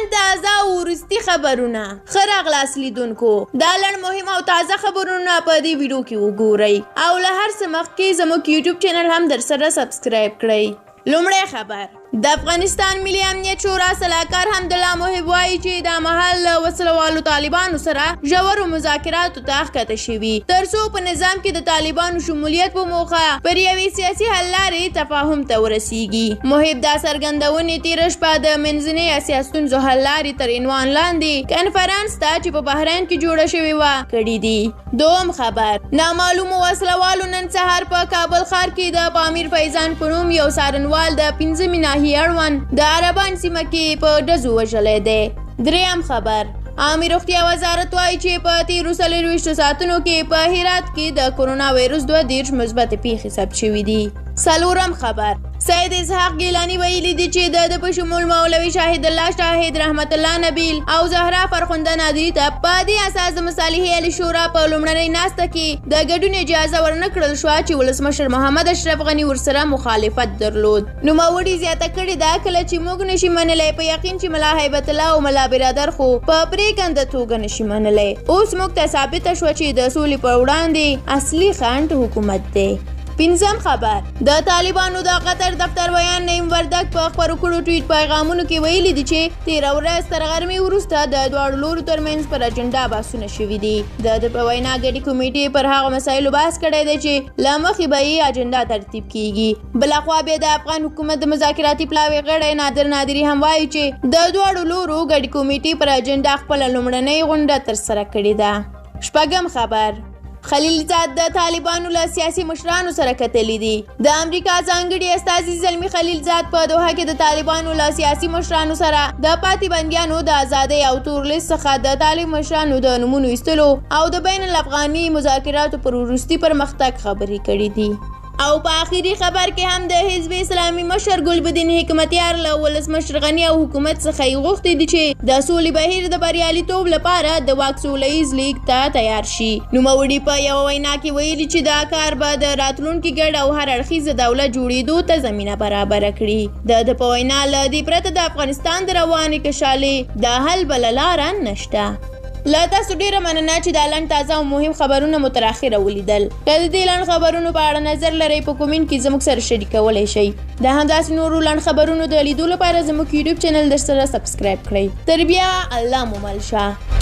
لنډ تازه او وروستي خبرونه. ښه راغلاست لیدونکو. دا لنډ مهم او تازه خبرونه په دې ویډیو کې وګورئ او له هر څه مخکې زموږ یوټیوب چینل هم درسره سبسکرایب کړئ. لومړی خبر د افغانستان ملي امنیت شورا سلاکار حمدالله محب وایي چې دا مهال له وسلوالو طالبانو سره ژورو مذاکراتو ته ښکته شوي تر څو په نظام کې د طالبانو شمولیت په موخه پر یوې سیاسي حل لارې تفاهم ته ورسیږي. محب دا څرګندونې تېره شپه د منځنۍ اسیا ستونزو حل لارې تر عنوان لاندې کنفرانس ته چې په بحرین کې جوړه شوې وه کړي دي. دوم خبر نامعلومو وسلوالو نن سهار په کابل ښار کې د پامیر فیضان په نوم یو څارنوال د 5 ناحیې اړوند د عربان سیمه کې په ډزو وژلی دی. دریم خبر عامه روغتیا وزارت وایي چې په تېرو 24 ساعتونو کې په هرات کې د کرونا وایرس 22 مثبتې پیښې ثبت شوي دي. څلورم خبر سید اسحاق ګیلاني ویلي دي چې د په شمول مولوي شاهد الله شاهد رحمت الله نبیل او زهرا فرخنده نادري ته په دې اساس د مصالحې عالی شورا په لومړنۍ ناسته کې د ګډون اجازه ورنه کړل شوه چې ولسمشر محمد اشرف غني ورسره مخالفت درلود. نوموړي زیاته کړې ده کله چې موږ نشي منلی په یقین چې ملا هیبت الله او ملا برادر خو په پرېکنده توګه نشي منلی. اوس موږ ته ثابته شوه چې د سولې پر وړاندې اصلي خنډ حکومت دی. پنځم خبر د طالبانو د قطر دفتر بیان نعیم وردک په خپرو کړو ټویټ پیغامونو کې ویلي دي چې تېره ورځ تر غرمې وروسته د دواړو لورو ترمنځ پر اجنډا بحثونه شوي دي. د په وینا ګډې کمیټې پر هغو مسایلو بحث کړی دی چې له مخې به یې اجنډا ترتیب کیږي. بلخوا بیا د افغان حکومت د مذاکراتي پلاوي غړی نادر نادري هم وایي چې د دواړو لورو ګډې کمیټې پر اجنډا خپله لومړنۍ غونډه ترسره کړې ده. شپږم خبر خلیلزاد د طالبانو له سیاسي مشرانو سره کتلي دي. د امریکا ځانګړي استازي زلمي خلیلزاد په دوحه کې د طالبانو له سیاسي مشرانو سره د پاتې بندیانو د ازادۍ او تورلیست څخه د طالب مشرانو د نومونو ایستلو او د بین الافغاني مذاکراتو پر وروستي پرمختګ خبرې کړې دي. او په آخري خبر کې هم د حزب اسلامي مشر ګلبدین حکمتیار له ولسمشر غني او حکومت څخه یې غوښتي دي چې د سولې بهیر د بریالیتوب لپاره د واک سوله ییز لیګ ته تیار شي. نوموړي په یوه وینا کې ویلي چې دا کار به د راتلونکي ګډ او هر اړخیز دولت جوړېدو ته زمینه برابره کړي. د په وینا له دې پرته د افغانستان د روانې کشالې د حل بله لاره نشته. له تاسو ډیره مننه چې دا لنډ تازه او مهم خبرونه مو تر اخره ولیدل. که د دې لنډ خبرونو په اړه نظر لرئ په کومنټ کې زموږ سره شریکولی شئ. د همداسې نورو لنډ خبرونو د لیدو لپاره زموږ یوټیوب چینل درسره سبسکرایب کړئ. تر بیا الله مو مل شه.